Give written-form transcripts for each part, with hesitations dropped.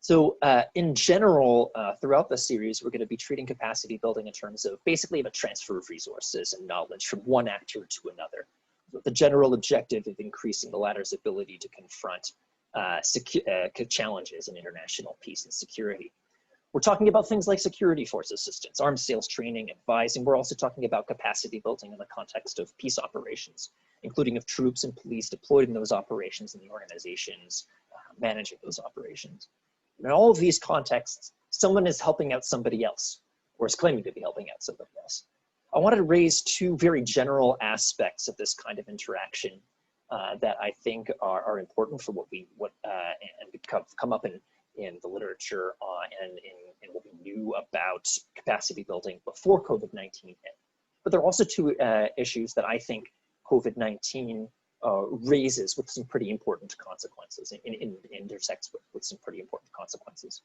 So in general, throughout the series, we're going to be treating capacity building in terms of basically a transfer of resources and knowledge from one actor to another, with the general objective of increasing the latter's ability to confront challenges in international peace and security. We're talking about things like security force assistance, arms sales training, advising. We're also talking about capacity building in the context of peace operations, including of troops and police deployed in those operations and the organizations managing those operations. In all of these contexts, someone is helping out somebody else, or is claiming to be helping out somebody else. I wanted to raise two very general aspects of this kind of interaction that I think are important for and come up in the literature and in what we knew about capacity building before COVID-19 hit. But there are also two issues that I think COVID-19 raises with some pretty important consequences, intersects with some pretty important consequences.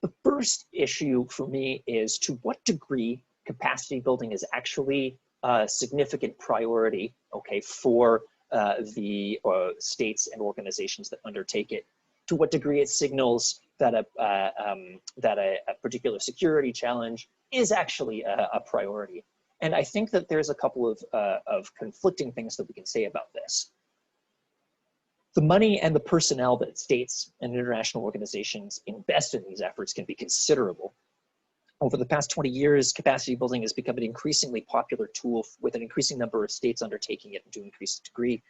The first issue for me is to what degree capacity building is actually a significant priority, okay, for the states and organizations that undertake it, to what degree it signals that a particular security challenge is actually a priority. And I think that there's a couple of conflicting things that we can say about this. The money and the personnel that states and international organizations invest in these efforts can be considerable. Over the past 20 years, capacity building has become an increasingly popular tool with an increasing number of states undertaking it to increased degree.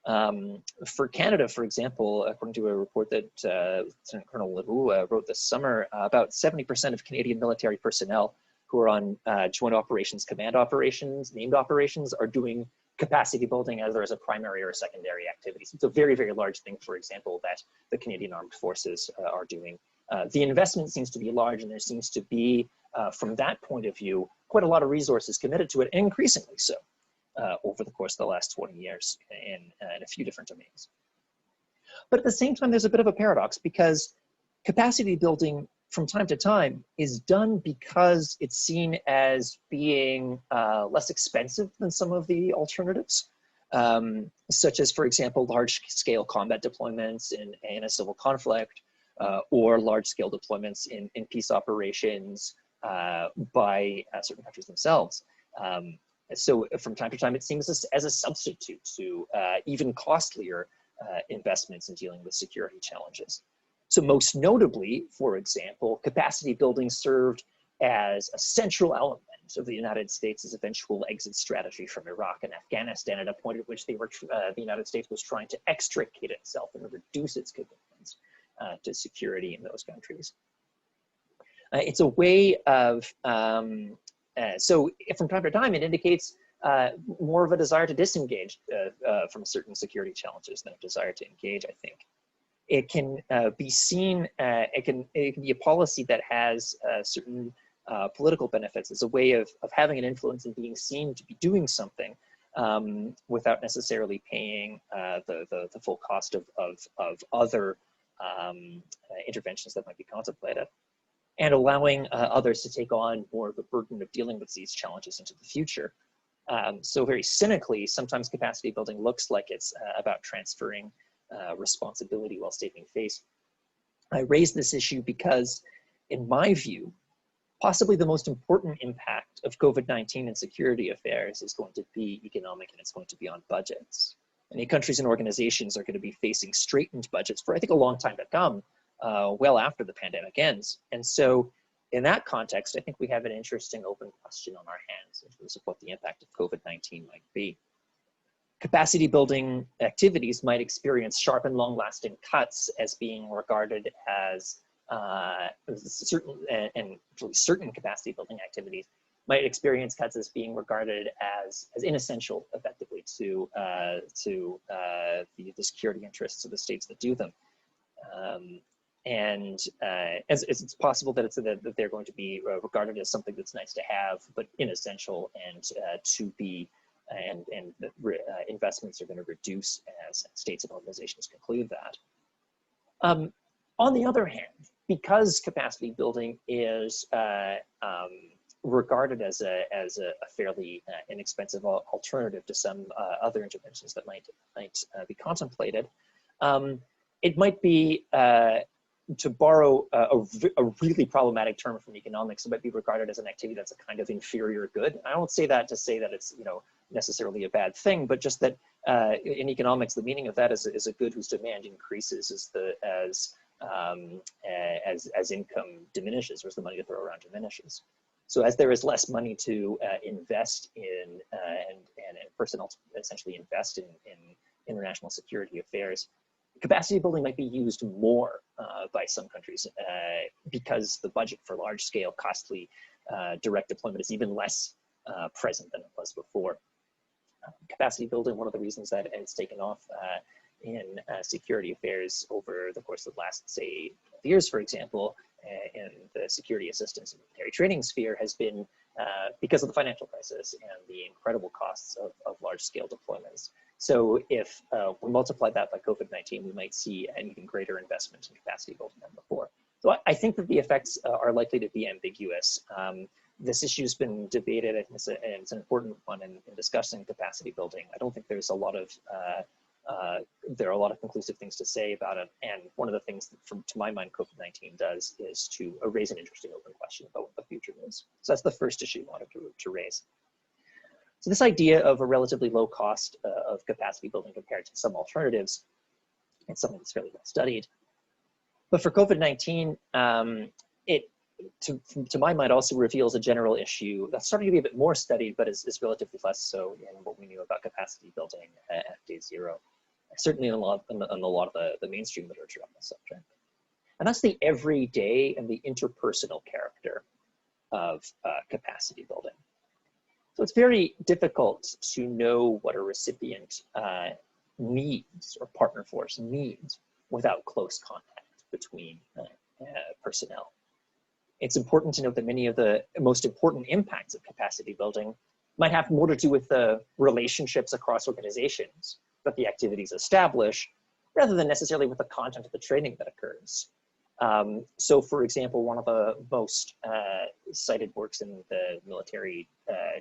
For Canada, for example, according to a report that Lieutenant Colonel Leroux wrote this summer, about 70% of Canadian military personnel who are on joint operations, command operations, named operations, are doing capacity building either as a primary or secondary activity. So it's a very, very large thing, for example, that the Canadian Armed Forces are doing. The investment seems to be large, and there seems to be, from that point of view, quite a lot of resources committed to it, and increasingly so over the course of the last 20 years in a few different domains. But at the same time, there's a bit of a paradox, because capacity building from time to time is done because it's seen as being less expensive than some of the alternatives, such as, for example, large-scale combat deployments in a civil conflict, or large-scale deployments in peace operations by certain countries themselves. So from time to time, it seems as a substitute to even costlier investments in dealing with security challenges. So most notably, for example, capacity building served as a central element of the United States' eventual exit strategy from Iraq and Afghanistan, at a point at which the United States was trying to extricate itself and reduce its commitments to security in those countries. It's a way of, so from time to time, it indicates more of a desire to disengage from certain security challenges than a desire to engage, I think. It can be seen, it can be a policy that has certain political benefits as a way of having an influence and being seen to be doing something without necessarily paying the full cost of other interventions that might be contemplated, and allowing others to take on more of the burden of dealing with these challenges into the future. So very cynically, sometimes capacity building looks like it's about transferring responsibility while saving face. I raise this issue because, in my view, possibly the most important impact of COVID-19 and security affairs is going to be economic, and it's going to be on budgets. Many countries and organizations are going to be facing straitened budgets for, I think, a long time to come, well after the pandemic ends. And so in that context, I think we have an interesting open question on our hands in terms of what the impact of COVID-19 might be. Capacity building activities might experience sharp and long-lasting cuts as being regarded as certain capacity building activities might experience cuts as being regarded as inessential, effectively, to the security interests of the states that do them. As it's possible that that they're going to be regarded as something that's nice to have, but inessential and investments are going to reduce as states and organizations conclude that. On the other hand, because capacity building is regarded as a fairly inexpensive alternative to some other interventions that might be contemplated, it might be to borrow a really problematic term from economics, it might be regarded as an activity that's a kind of inferior good. I don't say that to say that it's, you know, necessarily a bad thing, but just that in economics, the meaning of that is a good whose demand increases as income diminishes, or as the money to throw around diminishes. So as there is less money to invest in and personnel to essentially invest in international security affairs, capacity building might be used more by some countries because the budget for large-scale, costly direct deployment is even less present than it was before. Capacity building, one of the reasons that it's taken off in security affairs over the course of the last, say, 12 years, for example, in the security assistance and military training sphere has been because of the financial crisis and the incredible costs of large-scale deployments. So if we multiply that by COVID-19, we might see an even greater investment in capacity building than before. So I think that the effects are likely to be ambiguous. This issue has been debated, and it's an important one in discussing capacity building. I don't think there's a lot of there are a lot of conclusive things to say about it. And one of the things that, to my mind, COVID-19 does is to raise an interesting open question about what the future is. So that's the first issue I wanted to raise. So this idea of a relatively low cost of capacity building compared to some alternatives, it's something that's fairly well studied. But for COVID-19, it, to my mind, also reveals a general issue that's starting to be a bit more studied, but is relatively less so in what we knew about capacity building at day zero. Certainly in a lot of the mainstream literature on the subject. And that's the everyday and the interpersonal character of capacity building. So it's very difficult to know what a recipient needs or partner force needs without close contact between personnel. It's important to note that many of the most important impacts of capacity building might have more to do with the relationships across organizations that the activities establish, rather than necessarily with the content of the training that occurs. So for example, one of the most cited works in the military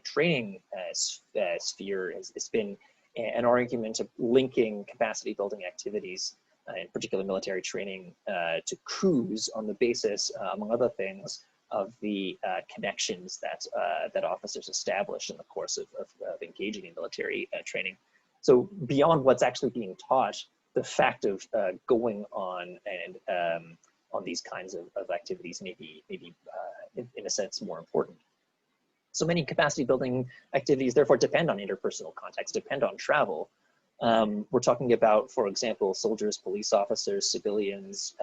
training sphere has been an argument of linking capacity building activities, in particular military training, to coups on the basis, among other things, of the connections that officers establish in the course of engaging in military training. So beyond what's actually being taught, the fact of going on and on these kinds of activities may be in a sense more important. So many capacity building activities therefore depend on interpersonal contacts, depend on travel. We're talking about, for example, soldiers, police officers, civilians,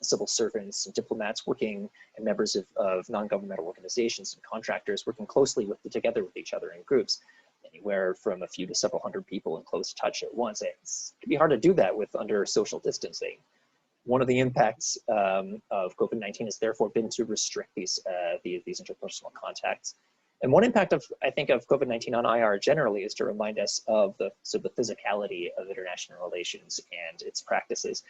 civil servants, and diplomats working, and members of non-governmental organizations and contractors working closely together with each other in groups, anywhere from a few to several hundred people in close touch at once. It can be hard to do that under social distancing. One of the impacts of COVID-19 has therefore been to restrict these interpersonal contacts. And one impact I think of COVID-19 on IR generally is to remind us of the physicality of international relations and its practices.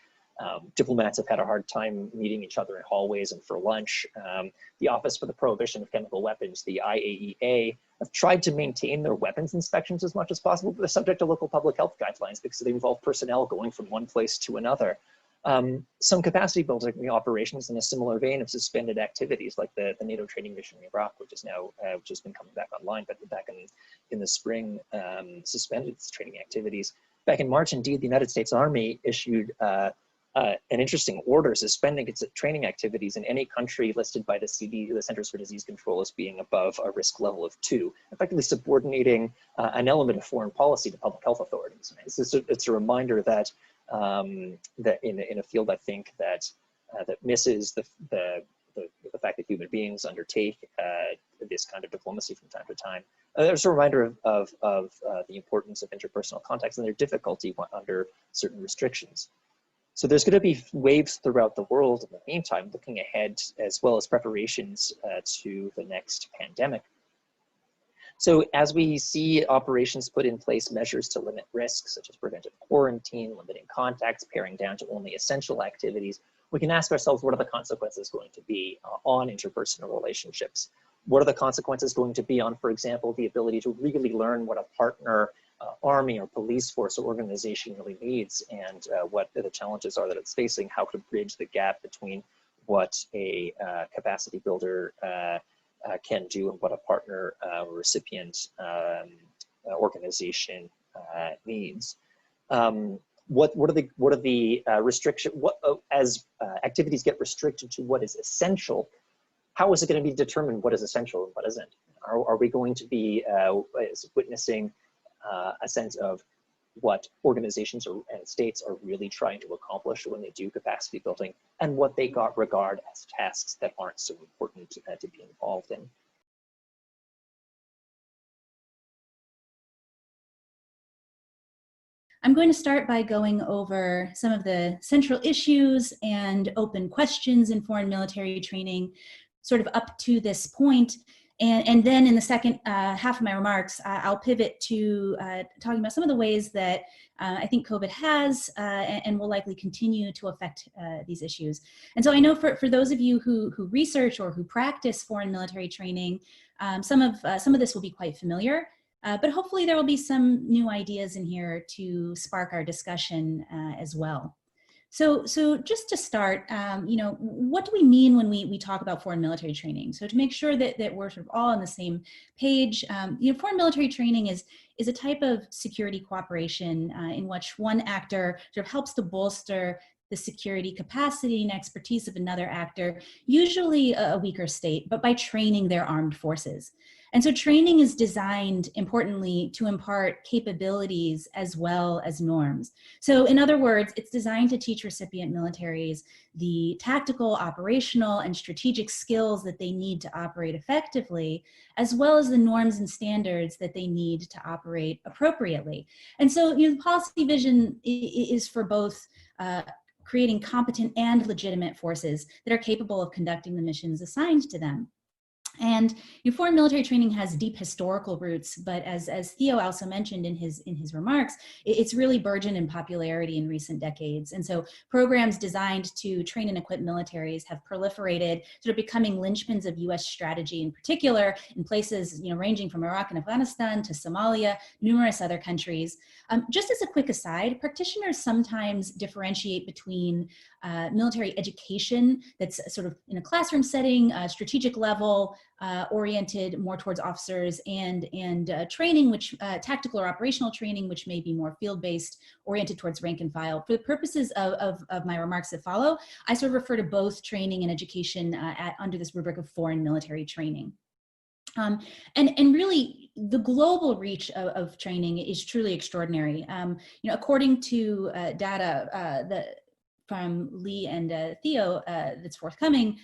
Diplomats have had a hard time meeting each other in hallways and for lunch. The Office for the Prohibition of Chemical Weapons, the IAEA, have tried to maintain their weapons inspections as much as possible, but they're subject to local public health guidelines because they involve personnel going from one place to another. Some capacity building operations in a similar vein have suspended activities like the NATO training mission in Iraq, which has been coming back online, but back in the spring suspended its training activities. Back in March, indeed, the United States Army issued an interesting order suspending its training activities in any country listed by the the Centers for Disease Control, as being above a risk level of 2, effectively subordinating an element of foreign policy to public health authorities. It's a reminder that that in a field, I think, that misses the fact that human beings undertake this kind of diplomacy from time to time. There's a reminder of the importance of interpersonal contacts and their difficulty under certain restrictions. So there's going to be waves throughout the world in the meantime, looking ahead, as well as preparations to the next pandemic. So as we see operations put in place measures to limit risks, such as preventive quarantine, limiting contacts, paring down to only essential activities, we can ask ourselves, what are the consequences going to be on interpersonal relationships? What are the consequences going to be on, for example, the ability to really learn what a partner army or police force or organization really needs, and what the challenges are that it's facing, how to bridge the gap between what a capacity builder can do and what a partner or recipient organization needs. What are the restriction? As activities get restricted to what is essential, how is it going to be determined what is essential and what isn't? Are we going to be witnessing a sense of what organizations and states are really trying to accomplish when they do capacity building, and what they regard as tasks that aren't so important to be involved in? I'm going to start by going over some of the central issues and open questions in foreign military training, sort of up to this point. And then in the second half of my remarks, I'll pivot to talking about some of the ways that I think COVID has and will likely continue to affect these issues. And so I know for those of you who research or who practice foreign military training, some of this will be quite familiar. But hopefully there will be some new ideas in here to spark our discussion as well. So just to start, what do we mean when we talk about foreign military training? So to make sure that we're sort of all on the same page, foreign military training is a type of security cooperation in which one actor sort of helps to bolster the security capacity and expertise of another actor, usually a weaker state, but by training their armed forces. And so training is designed, importantly, to impart capabilities as well as norms. So in other words, it's designed to teach recipient militaries the tactical, operational, and strategic skills that they need to operate effectively, as well as the norms and standards that they need to operate appropriately. And so the policy vision is for both creating competent and legitimate forces that are capable of conducting the missions assigned to them. And foreign military training has deep historical roots, but as Theo also mentioned in his remarks, it's really burgeoned in popularity in recent decades. And so programs designed to train and equip militaries have proliferated, sort of becoming linchpins of US strategy in particular, in places ranging from Iraq and Afghanistan to Somalia, numerous other countries. Just as a quick aside, practitioners sometimes differentiate between military education that's sort of in a classroom setting, strategic level, oriented more towards officers, and training, which tactical or operational training, which may be more field-based, oriented towards rank and file. For the purposes of my remarks that follow, I sort of refer to both training and education under this rubric of foreign military training. And really, the global reach of training is truly extraordinary. According to data from Lee and Theo that's forthcoming,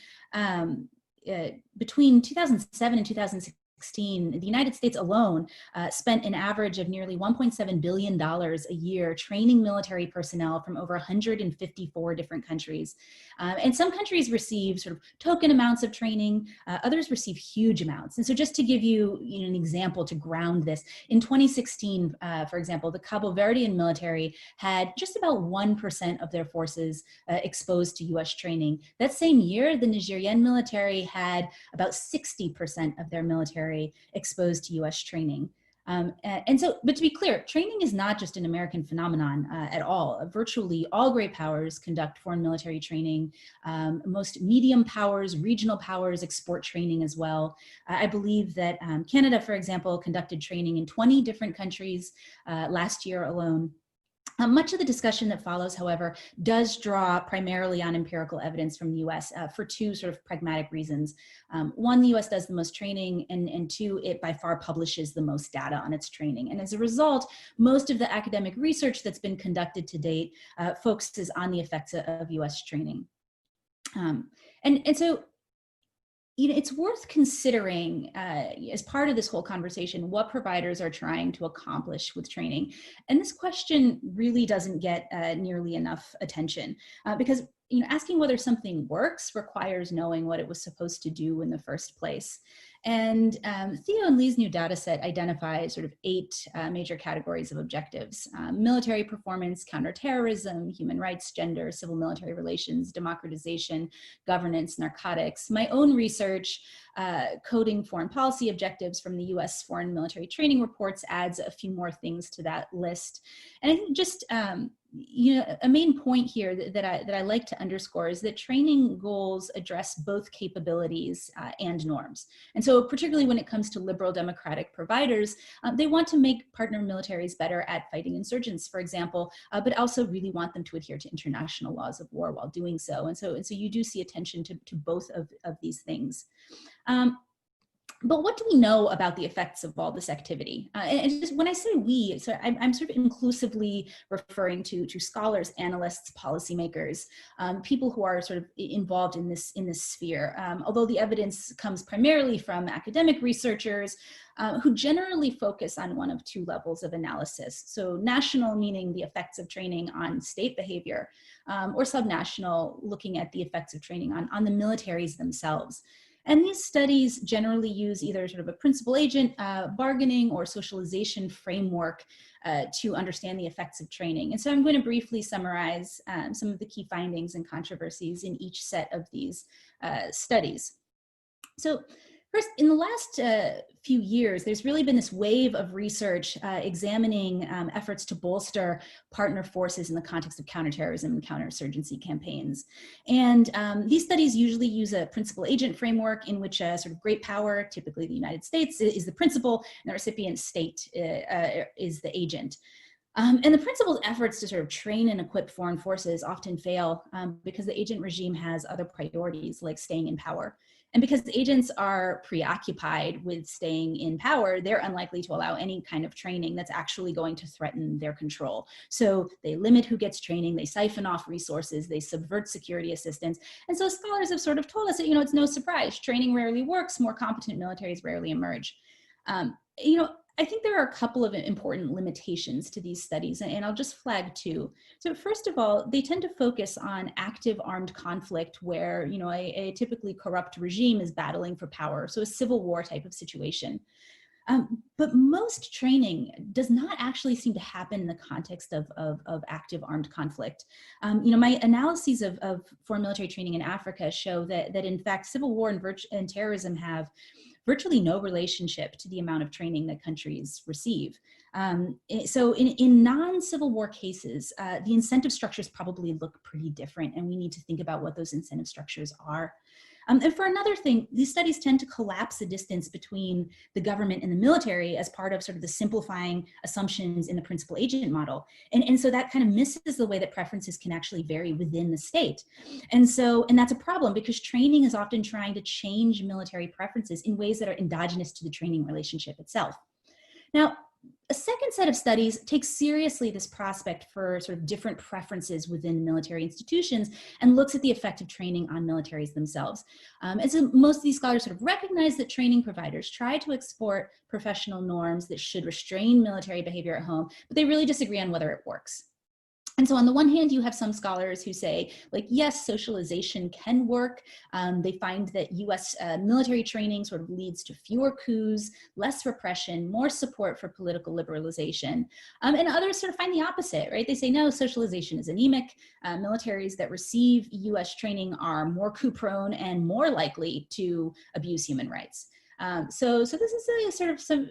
between 2007 and 2016, the United States alone spent an average of nearly $1.7 billion a year training military personnel from over 154 different countries. And some countries receive sort of token amounts of training, others receive huge amounts. And so just to give you, an example to ground this, in 2016, for example, the Cabo Verdean military had just about 1% of their forces exposed to US training. That same year, the Nigerian military had about 60% of their military exposed to US training. And so, but to be clear, training is not just an American phenomenon at all. Virtually all great powers conduct foreign military training. Most medium powers, regional powers export training as well. I believe that Canada, for example, conducted training in 20 different countries last year alone. Much of the discussion that follows, however, does draw primarily on empirical evidence from the US for two sort of pragmatic reasons. One, the US does the most training, and two, it by far publishes the most data on its training. And as a result, most of the academic research that's been conducted to date focuses on the effects of US training. And so, it's worth considering as part of this whole conversation what providers are trying to accomplish with training. And this question really doesn't get nearly enough attention because asking whether something works requires knowing what it was supposed to do in the first place. And Theo and Lee's new data set identifies sort of 8 major categories of objectives: military performance, counterterrorism, human rights, gender, civil military relations, democratization, governance, narcotics. My own research, coding foreign policy objectives from the US Foreign Military Training Reports, adds a few more things to that list. And I think just a main point here that I like to underscore is that training goals address both capabilities and norms. And so particularly when it comes to liberal democratic providers, they want to make partner militaries better at fighting insurgents, for example, but also really want them to adhere to international laws of war while doing so. And so you do see attention to both of these things. But what do we know about the effects of all this activity? And just when I say we, so I'm sort of inclusively referring to scholars, analysts, policymakers, people who are sort of involved in this sphere. Although the evidence comes primarily from academic researchers who generally focus on one of 2 levels of analysis. So national, meaning the effects of training on state behavior, or subnational, looking at the effects of training on the militaries themselves. And these studies generally use either sort of a principal agent, bargaining, or socialization framework to understand the effects of training. And so I'm going to briefly summarize some of the key findings and controversies in each set of these studies. So first, in the last few years, there's really been this wave of research examining efforts to bolster partner forces in the context of counterterrorism and counterinsurgency campaigns. And these studies usually use a principal agent framework in which a sort of great power, typically the United States, is the principal, and the recipient state is the agent. And the principal's efforts to sort of train and equip foreign forces often fail because the agent regime has other priorities like staying in power. And because the agents are preoccupied with staying in power, they're unlikely to allow any kind of training that's actually going to threaten their control. So they limit who gets training, they siphon off resources, they subvert security assistance. And so scholars have sort of told us that, it's no surprise, training rarely works, more competent militaries rarely emerge. I think there are a couple of important limitations to these studies, and I'll just flag 2. So first of all, they tend to focus on active armed conflict where, a typically corrupt regime is battling for power, so a civil war type of situation. But most training does not actually seem to happen in the context of active armed conflict. My analyses of foreign military training in Africa show that in fact, civil war and terrorism have virtually no relationship to the amount of training that countries receive. So in non-Civil War cases, the incentive structures probably look pretty different, and we need to think about what those incentive structures are. And for another thing, these studies tend to collapse the distance between the government and the military as part of sort of the simplifying assumptions in the principal agent model. And so that kind of misses the way that preferences can actually vary within the state. And that's a problem because training is often trying to change military preferences in ways that are endogenous to the training relationship itself. Now, a second set of studies takes seriously this prospect for sort of different preferences within military institutions and looks at the effect of training on militaries themselves. And so most of these scholars sort of recognize that training providers try to export professional norms that should restrain military behavior at home, but they really disagree on whether it works. And so on the one hand, you have some scholars who say, yes, socialization can work. They find that US military training sort of leads to fewer coups, less repression, more support for political liberalization. And others sort of find the opposite, right? They say, no, socialization is anemic. Militaries that receive US training are more coup prone and more likely to abuse human rights. So this is a sort of some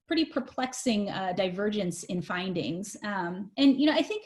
pretty perplexing divergence in findings. And I think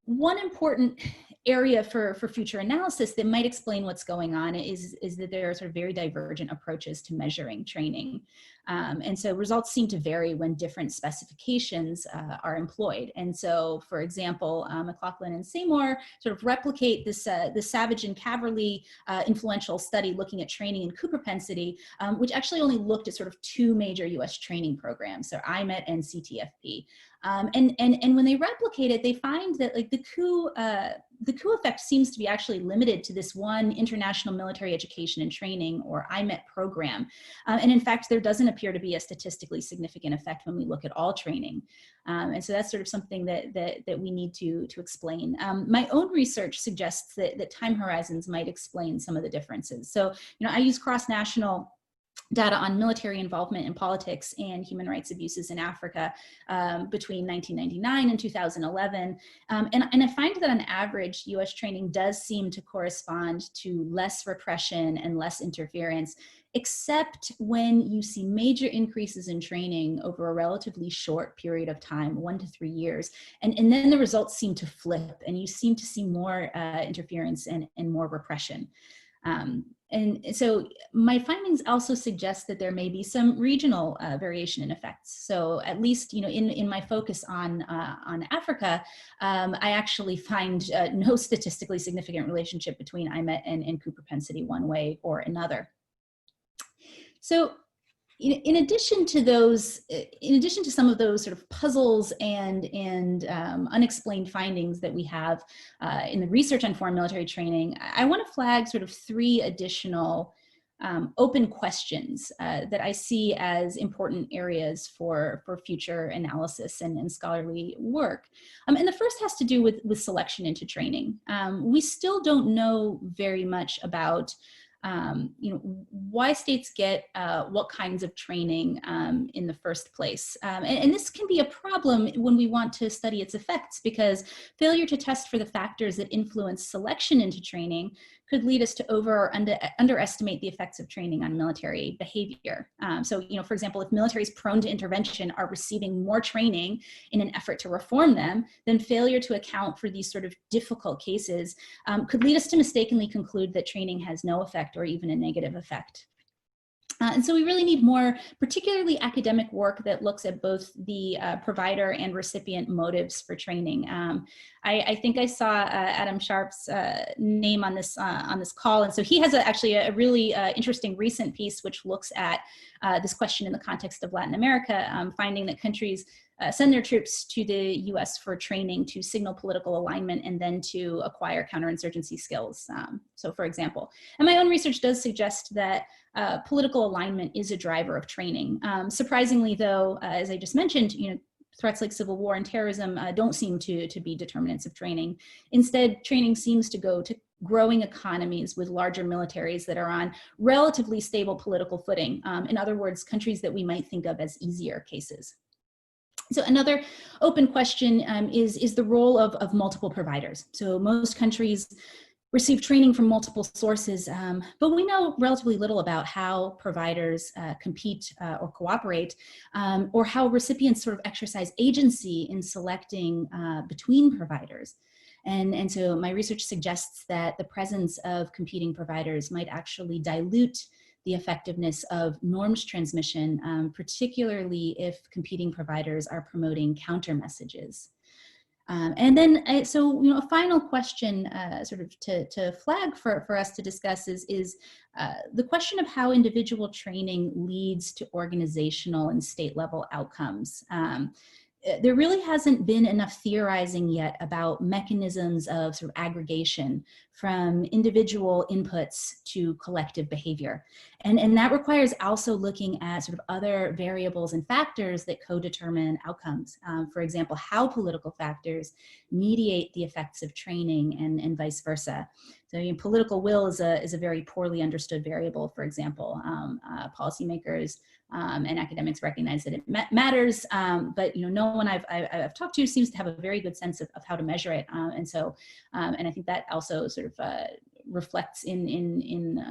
one important area for future analysis that might explain what's going on is that there are sort of very divergent approaches to measuring training. And so results seem to vary when different specifications are employed. And so, for example, McLaughlin and Seymour sort of replicate this Savage and Caverly influential study looking at training and coup propensity, which actually only looked at sort of 2 major US training programs, so IMET and CTFP. And when they replicate it, they find that the coup effect seems to be actually limited to this one international military education and training, or IMET program. And in fact, there doesn't appear to be a statistically significant effect when we look at all training. And so that's sort of something that we need to explain. My own research suggests that time horizons might explain some of the differences. So, I use cross-national data on military involvement in politics and human rights abuses in Africa between 1999 and 2011. And I find that on average, US training does seem to correspond to less repression and less interference, except when you see major increases in training over a relatively short period of time, 1 to 3 years. And then the results seem to flip and you seem to see more interference and more repression. And so my findings also suggest that there may be some regional variation in effects. So at least, in my focus on Africa, I actually find no statistically significant relationship between IMET and coup propensity one way or another. So in addition to some of those sort of puzzles and unexplained findings that we have in the research on foreign military training, I want to flag sort of 3 additional open questions that I see as important areas for future analysis and scholarly work. And the first has to do with selection into training. We still don't know very much about why states get what kinds of training in the first place. And this can be a problem when we want to study its effects, because failure to test for the factors that influence selection into training could lead us to over or underestimate the effects of training on military behavior. So, for example, if militaries prone to intervention are receiving more training in an effort to reform them, then failure to account for these sort of difficult cases could lead us to mistakenly conclude that training has no effect or even a negative effect. And so we really need more, particularly academic work that looks at both the provider and recipient motives for training. I think I saw Adam Sharp's name on this call, and so he has actually a really interesting recent piece which looks at this question in the context of Latin America, finding that countries send their troops to the US for training to signal political alignment and then to acquire counterinsurgency skills. So for example, and my own research does suggest that political alignment is a driver of training. Surprisingly though, as I just mentioned, threats like civil war and terrorism don't seem to be determinants of training. Instead, training seems to go to growing economies with larger militaries that are on relatively stable political footing. In other words, countries that we might think of as easier cases. So another open question is the role of multiple providers. So most countries receive training from multiple sources, but we know relatively little about how providers compete or cooperate, or how recipients sort of exercise agency in selecting between providers. And so my research suggests that the presence of competing providers might actually dilute the effectiveness of norms transmission, particularly if competing providers are promoting counter messages. And then, a final question sort of to flag for us to discuss is the question of how individual training leads to organizational and state level outcomes. There really hasn't been enough theorizing yet about mechanisms of sort of aggregation from individual inputs to collective behavior. And that requires also looking at sort of other variables and factors that co-determine outcomes. For example, how political factors mediate the effects of training and vice versa. So political will is a very poorly understood variable, for example. Policymakers and academics recognize that it matters, but no one I've talked to seems to have a very good sense of how to measure it, and I think that also sort of reflects in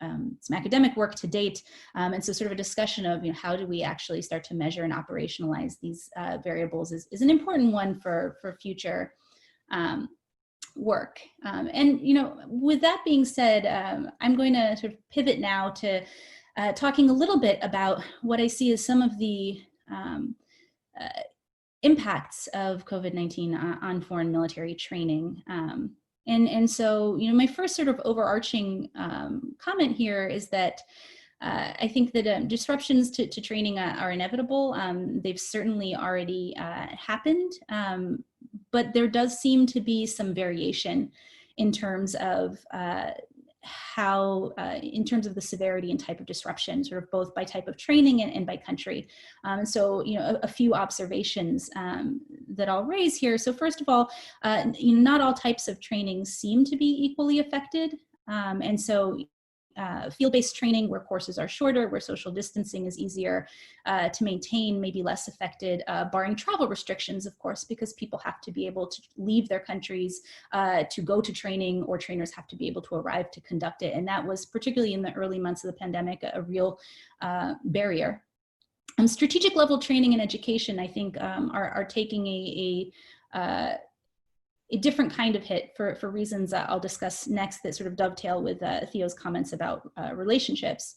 some academic work to date, and so sort of a discussion of how do we actually start to measure and operationalize these variables is an important one for future work. And with that being said, I'm going to sort of pivot now to talking a little bit about what I see as some of the impacts of COVID-19 on foreign military training. And so, my first sort of overarching comment here is that I think that disruptions to training are inevitable. They've certainly already happened, but there does seem to be some variation in terms of in terms of the severity and type of disruption, sort of both by type of training and by country. So, a few observations that I'll raise here. So first of all, not all types of training seem to be equally affected. And so, field-based training where courses are shorter, where social distancing is easier to maintain, maybe less affected, barring travel restrictions, of course, because people have to be able to leave their countries to go to training, or trainers have to be able to arrive to conduct it. And that was, particularly in the early months of the pandemic, a real barrier. Strategic level training and education, I think, are taking a different kind of hit for reasons I'll discuss next that sort of dovetail with Theo's comments about relationships.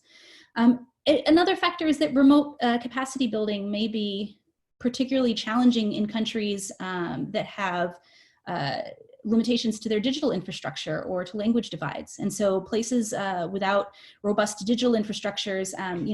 Another factor is that remote capacity building may be particularly challenging in countries that have limitations to their digital infrastructure or to language divides. And so places without robust digital infrastructures,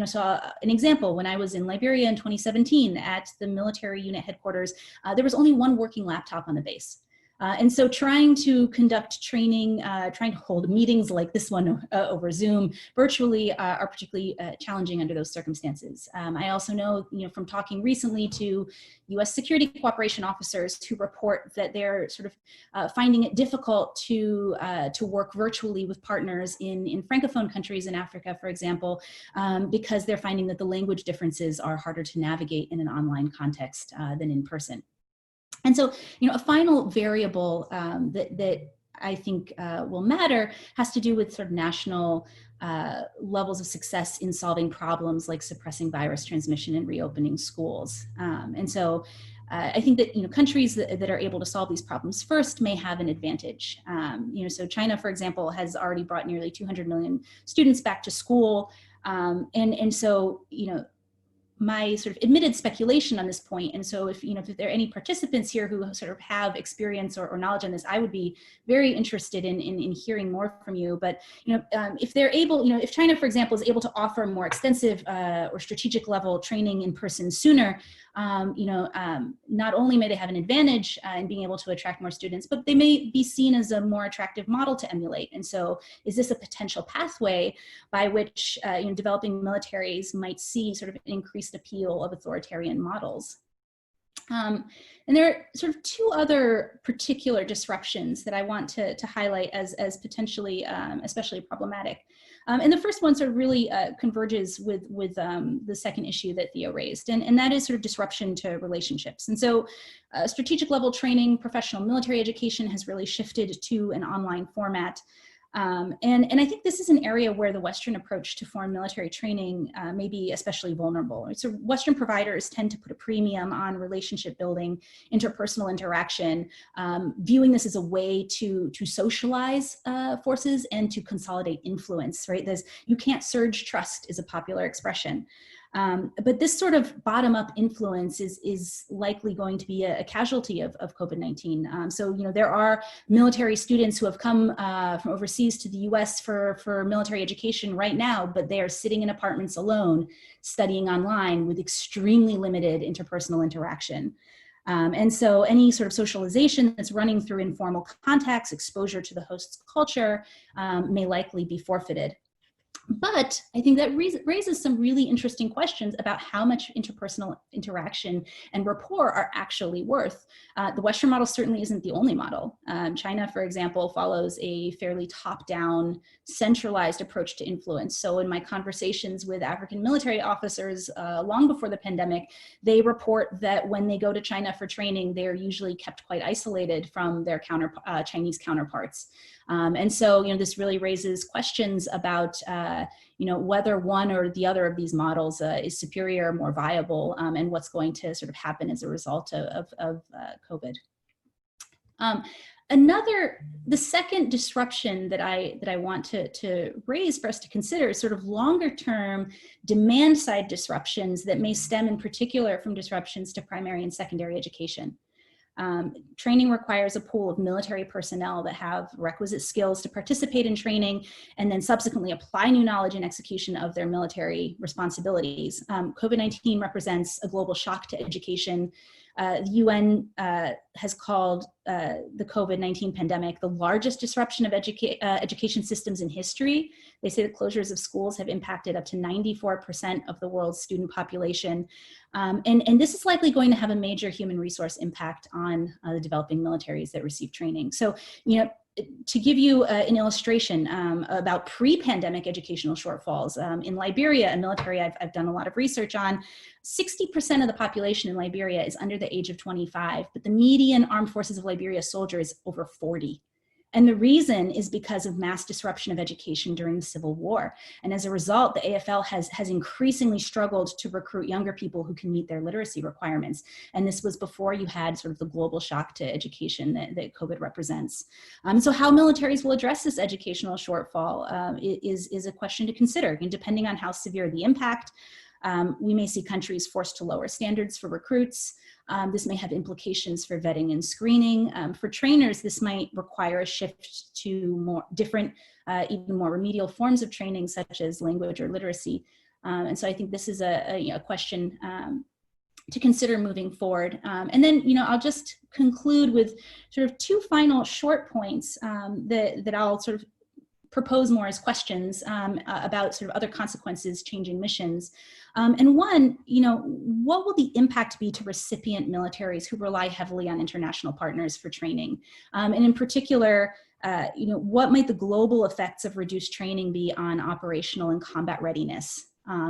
so an example, when I was in Liberia in 2017 at the military unit headquarters, there was only one working laptop on the base. And so trying to conduct training, trying to hold meetings like this one over Zoom virtually are particularly challenging under those circumstances. I also know, from talking recently to US security cooperation officers who report that they're sort of finding it difficult to work virtually with partners in Francophone countries in Africa, for example, because they're finding that the language differences are harder to navigate in an online context than in person. And so, a final variable that I think will matter has to do with sort of national levels of success in solving problems like suppressing virus transmission and reopening schools. And so I think that, countries that are able to solve these problems first may have an advantage. So China, for example, has already brought nearly 200 million students back to school. And so, my sort of admitted speculation on this point. And so if there are any participants here who sort of have experience or knowledge on this, I would be very interested in hearing more from you. But, if they're able, if China, for example, is able to offer more extensive or strategic level training in person sooner, not only may they have an advantage in being able to attract more students, but they may be seen as a more attractive model to emulate. And so is this a potential pathway by which developing militaries might see sort of an increased appeal of authoritarian models? And there are sort of two other particular disruptions that I want to highlight as potentially especially problematic. And the first one sort of really converges with the second issue that Theo raised, and that is sort of disruption to relationships. And so strategic level training, professional military education has really shifted to an online format. And I think this is an area where the Western approach to foreign military training may be especially vulnerable. So Western providers tend to put a premium on relationship building, interpersonal interaction, viewing this as a way to socialize forces and to consolidate influence, right? You can't surge trust is a popular expression. But this sort of bottom-up influence is likely going to be a casualty of COVID-19. So, there are military students who have come from overseas to the US for military education right now, but they are sitting in apartments alone, studying online with extremely limited interpersonal interaction. And so any sort of socialization that's running through informal contacts, exposure to the host's culture, may likely be forfeited. But I think that raises some really interesting questions about how much interpersonal interaction and rapport are actually worth. The Western model certainly isn't the only model. China, for example, follows a fairly top-down, centralized approach to influence. So in my conversations with African military officers long before the pandemic, they report that when they go to China for training, they are usually kept quite isolated from their Chinese counterparts. And so, this really raises questions about, whether one or the other of these models is superior, more viable, and what's going to sort of happen as a result of COVID. The second disruption that I want to raise for us to consider is sort of longer term demand side disruptions that may stem in particular from disruptions to primary and secondary education. Training requires a pool of military personnel that have requisite skills to participate in training and then subsequently apply new knowledge and execution of their military responsibilities. COVID-19 represents a global shock to education. The UN has called the COVID-19 pandemic the largest disruption of education systems in history. They say the closures of schools have impacted up to 94% of the world's student population. And this is likely going to have a major human resource impact on the developing militaries that receive training. So, to give you an illustration about pre-pandemic educational shortfalls, in Liberia, a military I've done a lot of research on, 60% of the population in Liberia is under the age of 25, but the median armed forces of Liberia soldier is over 40. And the reason is because of mass disruption of education during the Civil War. And as a result, the AFL has increasingly struggled to recruit younger people who can meet their literacy requirements. And this was before you had sort of the global shock to education that COVID represents. So how militaries will address this educational shortfall is a question to consider. And depending on how severe the impact, we may see countries forced to lower standards for recruits. This may have implications for vetting and screening. For trainers, this might require a shift to more different, even more remedial forms of training, such as language or literacy. And so I think this is a question to consider moving forward. And then, I'll just conclude with sort of two final short points that I'll sort of propose more as questions about sort of other consequences changing missions. And one, what will the impact be to recipient militaries who rely heavily on international partners for training? And in particular, what might the global effects of reduced training be on operational and combat readiness?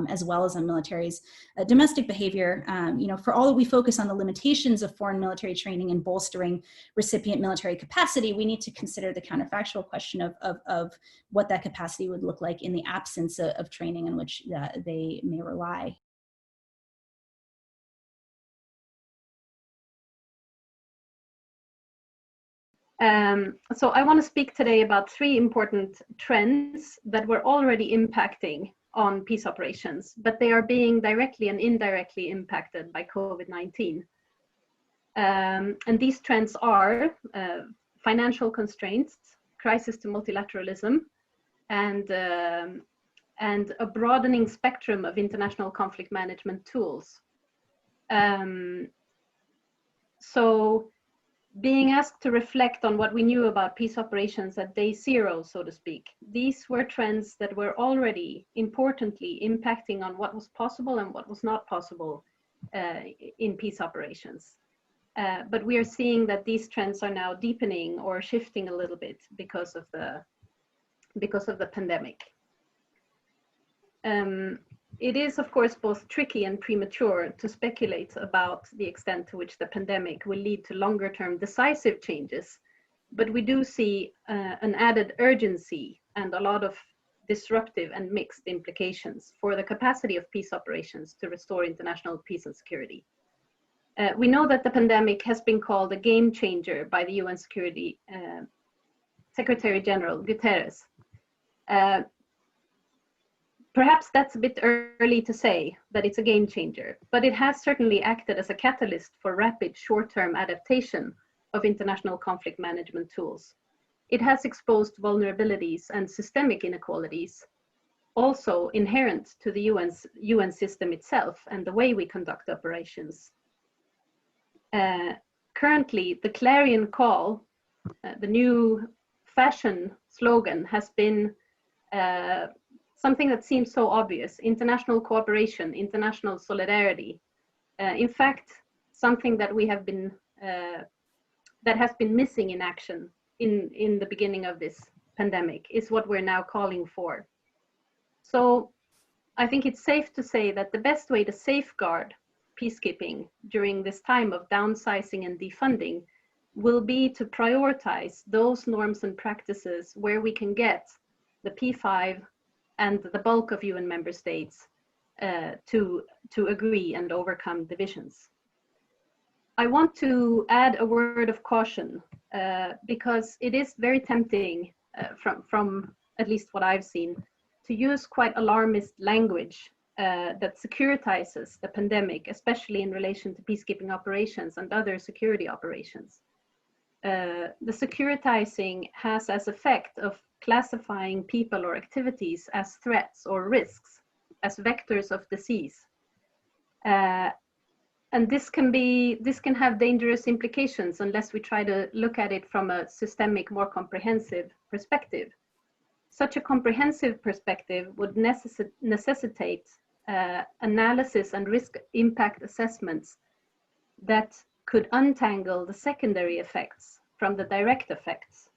As well as on military's domestic behavior. For all that we focus on the limitations of foreign military training and bolstering recipient military capacity, we need to consider the counterfactual question of what that capacity would look like in the absence of training on which they may rely. So I want to speak today about three important trends that were already impacting on peace operations, but they are being directly and indirectly impacted by COVID-19. And these trends are financial constraints, crisis to multilateralism, and a broadening spectrum of international conflict management tools. So being asked to reflect on what we knew about peace operations at day zero, so to speak, these were trends that were already importantly impacting on what was possible and what was not possible in peace operations. But we are seeing that these trends are now deepening or shifting a little bit because of the pandemic. It is, of course, both tricky and premature to speculate about the extent to which the pandemic will lead to longer-term decisive changes, but we do see an added urgency and a lot of disruptive and mixed implications for the capacity of peace operations to restore international peace and security. We know that the pandemic has been called a game changer by the UN Security Secretary General Guterres. Perhaps that's a bit early to say that it's a game changer, but it has certainly acted as a catalyst for rapid short-term adaptation of international conflict management tools. It has exposed vulnerabilities and systemic inequalities, also inherent to the UN system itself and the way we conduct operations. Currently, the clarion call, the new fashion slogan, has been something that seems so obvious: international cooperation, international solidarity. In fact, something that we have been that has been missing in action in the beginning of this pandemic is what we're now calling for. So I think it's safe to say that the best way to safeguard peacekeeping during this time of downsizing and defunding will be to prioritize those norms and practices where we can get the P5 and the bulk of UN member states to agree and overcome divisions. I want to add a word of caution because it is very tempting from at least what I've seen to use quite alarmist language that securitizes the pandemic, especially in relation to peacekeeping operations and other security operations. The securitizing has as effect of classifying people or activities as threats or risks, as vectors of disease. And this can have dangerous implications unless we try to look at it from a systemic, more comprehensive perspective. Such a comprehensive perspective would necessitate analysis and risk impact assessments that could untangle the secondary effects from the direct effects.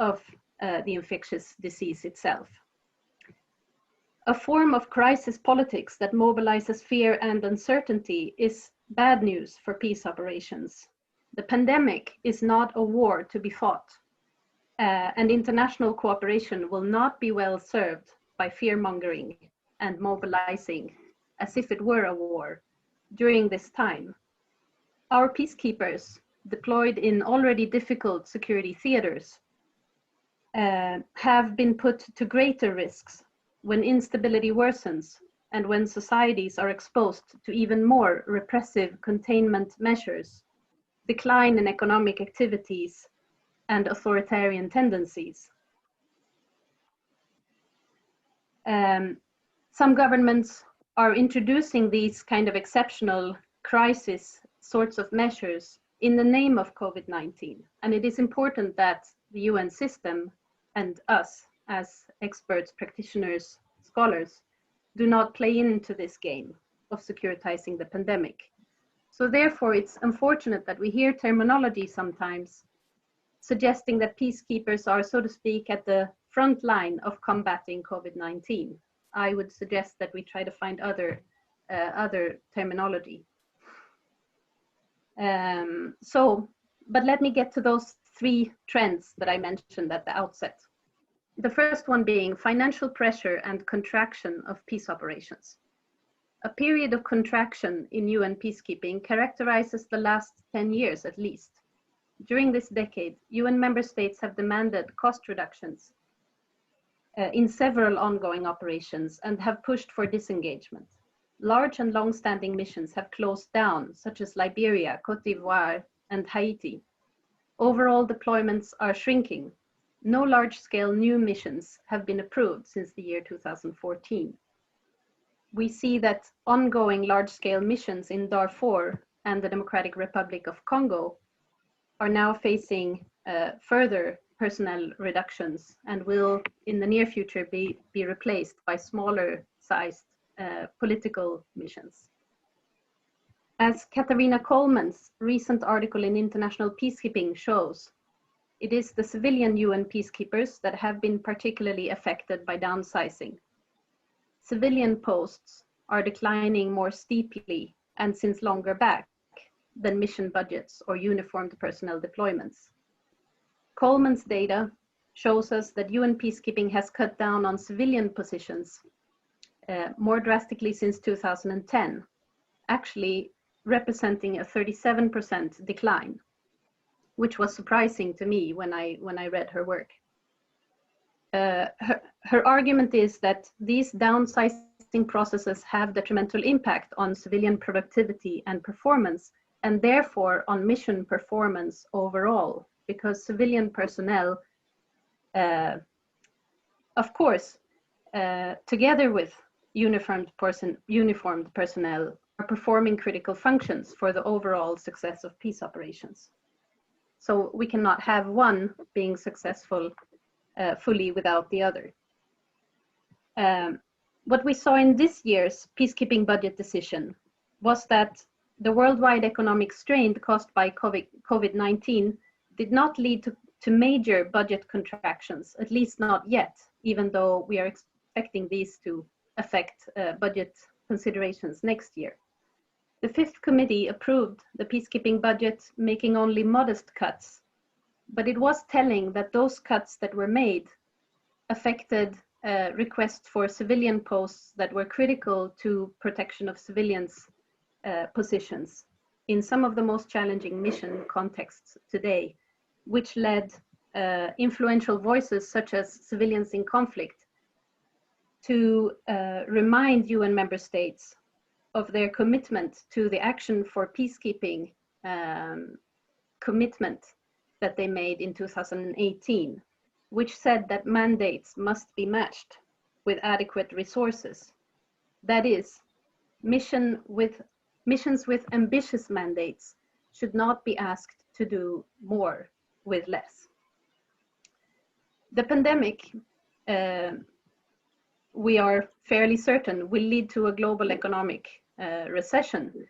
of the infectious disease itself. A form of crisis politics that mobilizes fear and uncertainty is bad news for peace operations. The pandemic is not a war to be fought, and international cooperation will not be well served by fear-mongering and mobilizing as if it were a war during this time. Our peacekeepers deployed in already difficult security theaters have been put to greater risks when instability worsens and when societies are exposed to even more repressive containment measures, decline in economic activities, and authoritarian tendencies. Some governments are introducing these kind of exceptional crisis sorts of measures in the name of COVID-19. And it is important that the UN system and us as experts, practitioners, scholars, do not play into this game of securitizing the pandemic. So therefore, it's unfortunate that we hear terminology sometimes suggesting that peacekeepers are, so to speak, at the front line of combating COVID-19. I would suggest that we try to find other terminology. But let me get to those three trends that I mentioned at the outset. The first one being financial pressure and contraction of peace operations. A period of contraction in UN peacekeeping characterizes the last 10 years at least. During this decade, UN member states have demanded cost reductions in several ongoing operations and have pushed for disengagement. Large and long-standing missions have closed down, such as Liberia, Cote d'Ivoire, and Haiti. Overall deployments are shrinking. No large-scale new missions have been approved since the year 2014. We see that ongoing large-scale missions in Darfur and the Democratic Republic of Congo are now facing further personnel reductions and will in the near future be replaced by smaller sized political missions. As Katharina Coleman's recent article in International Peacekeeping shows, it is the civilian UN peacekeepers that have been particularly affected by downsizing. Civilian posts are declining more steeply and since longer back than mission budgets or uniformed personnel deployments. Coleman's data shows us that UN peacekeeping has cut down on civilian positions more drastically since 2010, actually representing a 37% decline, which was surprising to me when I read her work. Her argument is that these downsizing processes have detrimental impact on civilian productivity and performance, and therefore on mission performance overall, because civilian personnel, of course, together with uniformed personnel, are performing critical functions for the overall success of peace operations. So we cannot have one being successful fully without the other. What we saw in this year's peacekeeping budget decision was that the worldwide economic strain caused by COVID-19 did not lead to major budget contractions, at least not yet, even though we are expecting these to affect budget considerations next year. The Fifth Committee approved the peacekeeping budget, making only modest cuts, but it was telling that those cuts that were made affected requests for civilian posts that were critical to protection of civilians' positions in some of the most challenging mission contexts today, which led influential voices such as Civilians in Conflict to remind UN member states of their commitment to the Action for Peacekeeping commitment that they made in 2018, which said that mandates must be matched with adequate resources. That is, missions with ambitious mandates should not be asked to do more with less. The pandemic, we are fairly certain, will lead to a global economic recession,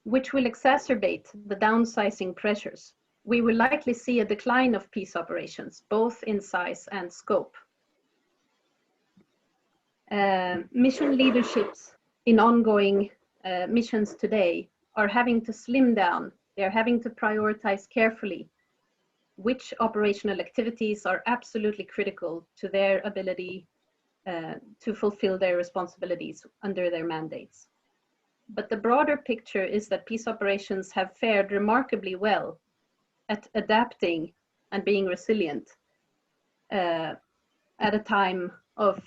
which will exacerbate the downsizing pressures. we will likely see a decline of peace operations, both in size and scope. Mission leaderships in ongoing missions today are having to slim down. They're having to prioritize carefully which operational activities are absolutely critical to their ability to fulfill their responsibilities under their mandates. But the broader picture is that peace operations have fared remarkably well at adapting and being resilient at a time of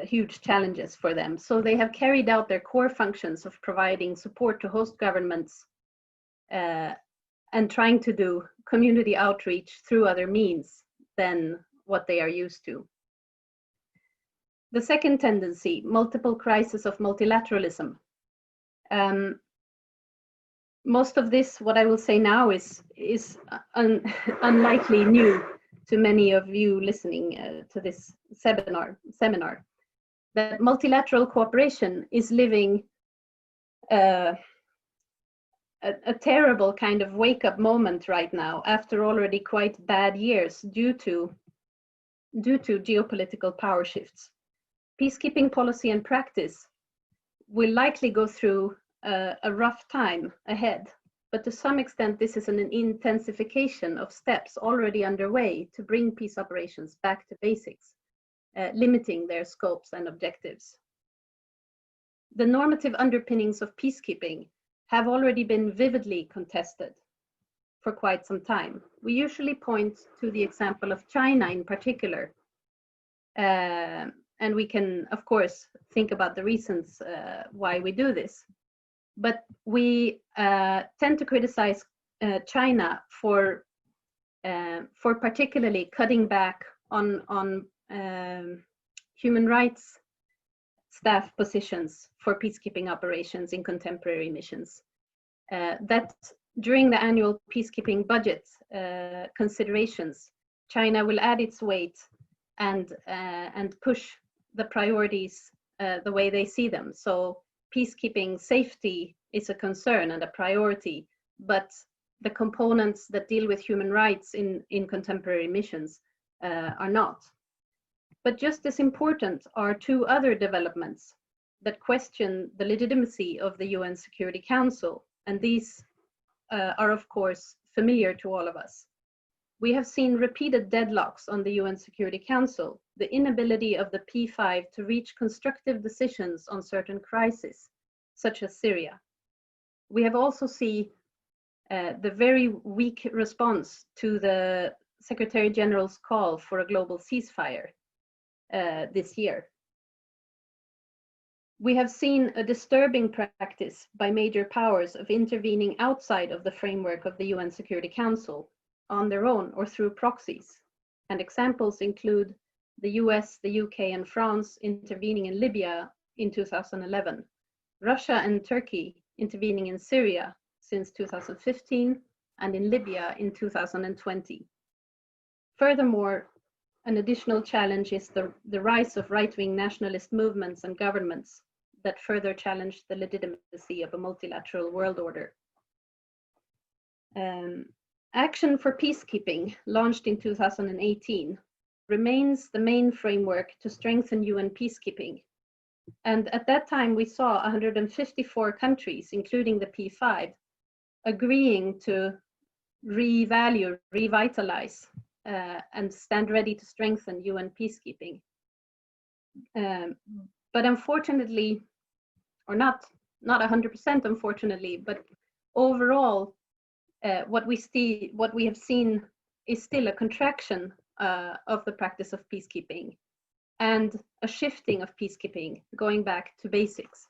huge challenges for them. So they have carried out their core functions of providing support to host governments and trying to do community outreach through other means than what they are used to. The second tendency, multiple crises of multilateralism. Most of this, what I will say now, is unlikely new to many of you listening to this seminar. That multilateral cooperation is living a terrible kind of wake-up moment right now after already quite bad years due to geopolitical power shifts. Peacekeeping policy and practice will likely go through a rough time ahead, but to some extent this is an intensification of steps already underway to bring peace operations back to basics, limiting their scopes and objectives. The normative underpinnings of peacekeeping have already been vividly contested for quite some time. We usually point to the example of China in particular, and we can, of course, think about the reasons why we do this. But we tend to criticize China for particularly cutting back on human rights staff positions for peacekeeping operations in contemporary missions. That during the annual peacekeeping budget considerations, China will add its weight and push the priorities the way they see them. So peacekeeping safety is a concern and a priority, but the components that deal with human rights in contemporary missions are not. But just as important are two other developments that question the legitimacy of the UN Security Council, and these are of course familiar to all of us. We have seen repeated deadlocks on the UN Security Council, the inability of the P5 to reach constructive decisions on certain crises, such as Syria. We have also seen the very weak response to the Secretary General's call for a global ceasefire this year. We have seen a disturbing practice by major powers of intervening outside of the framework of the UN Security Council on their own or through proxies. And examples include the US, the UK, and France intervening in Libya in 2011, Russia and Turkey intervening in Syria since 2015, and in Libya in 2020. Furthermore, an additional challenge is the rise of right-wing nationalist movements and governments that further challenge the legitimacy of a multilateral world order. Action for Peacekeeping, launched in 2018, remains the main framework to strengthen UN peacekeeping. And at that time, we saw 154 countries, including the P5, agreeing to revalue, revitalize, and stand ready to strengthen UN peacekeeping. But unfortunately, or not 100% unfortunately, but overall, what we have seen is still a contraction of the practice of peacekeeping and a shifting of peacekeeping, going back to basics.